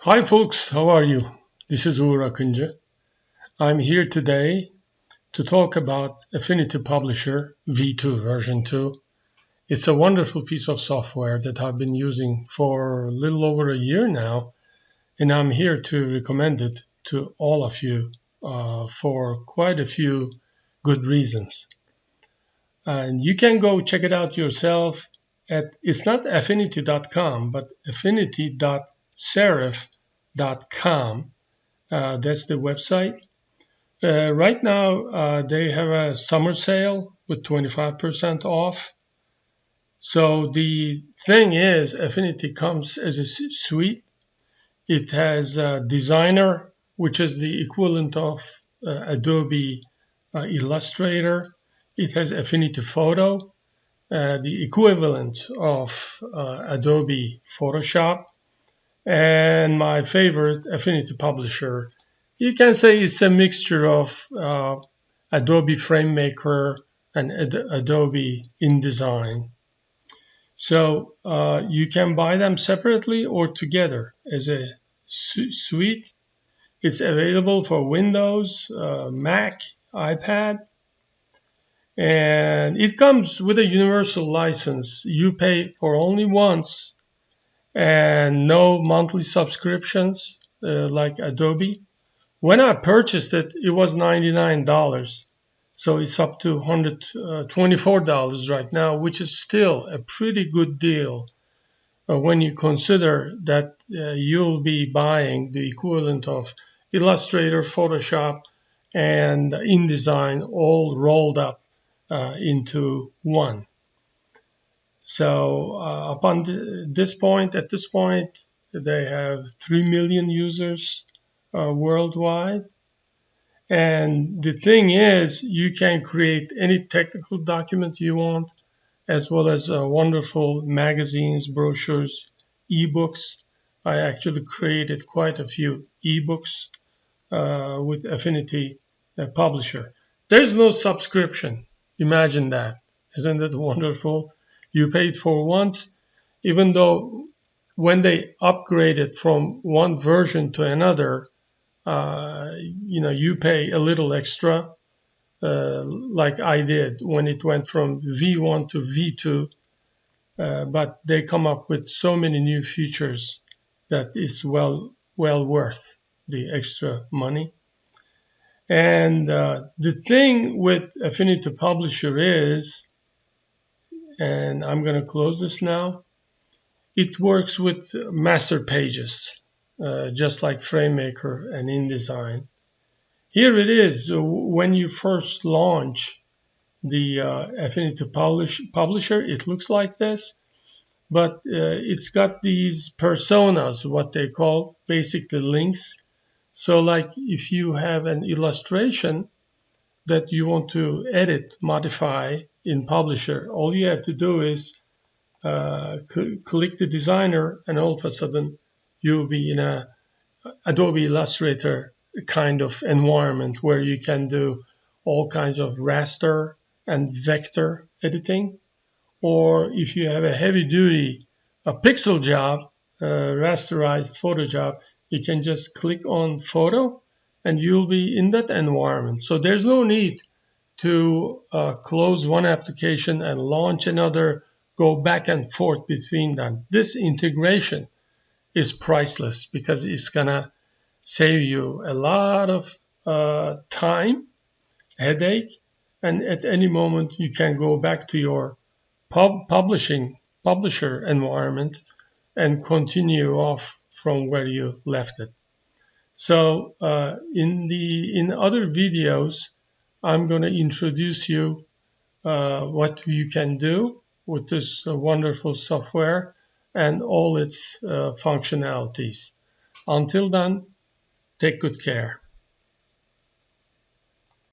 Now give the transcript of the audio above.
Hi folks, how are you? This is Uğur Akıncı. I'm here today to talk about Affinity Publisher V2 version 2. It's a wonderful piece of software that I've been using for a little over a year now, and I'm here to recommend it to all of you for quite a few good reasons. And you can go check it out yourself it's not affinity.com, but affinity.serif.com. That's the website. Right now, they have a summer sale with 25% off. So the thing is, Affinity comes as a suite. It has Designer, which is the equivalent of Adobe Illustrator. It has Affinity Photo, the equivalent of Adobe Photoshop, and my favorite, Affinity Publisher. You can say it's a mixture of Adobe FrameMaker and Adobe InDesign. So you can buy them separately or together as a suite. It's available for Windows, Mac, iPad, and it comes with a universal license. You pay for only once and no monthly subscriptions like Adobe. When I purchased it, it was $99. So it's up to $124 right now, which is still a pretty good deal when you consider that you'll be buying the equivalent of Illustrator, Photoshop, and InDesign all rolled up into one. So at this point, they have 3 million users worldwide. And the thing is, you can create any technical document you want, as well as wonderful magazines, brochures, ebooks. I actually created quite a few ebooks with Affinity Publisher. There's no subscription. Imagine that. Isn't it wonderful? You paid for once, even though when they upgraded from one version to another, you pay a little extra, like I did when it went from V1 to V2. But they come up with so many new features that it's well worth the extra money. And the thing with Affinity Publisher is, and I'm going to close this now, it works with master pages, just like FrameMaker and InDesign. Here it is. When you first launch the Affinity Publisher, it looks like this, but it's got these personas, what they call basically links. So like if you have an illustration that you want to edit, modify in Publisher, all you have to do is click the designer, and all of a sudden you'll be in a Adobe Illustrator kind of environment where you can do all kinds of raster and vector editing. Or if you have a heavy duty a pixel job, rasterized photo job, you can just click on photo and you'll be in that environment. So there's no need to close one application and launch another, go back and forth between them. This integration is priceless because it's gonna save you a lot of time, headache, and at any moment you can go back to your publisher environment and continue off from where you left it. So in other videos, I'm going to introduce you what you can do with this wonderful software and all its functionalities. Until then, take good care.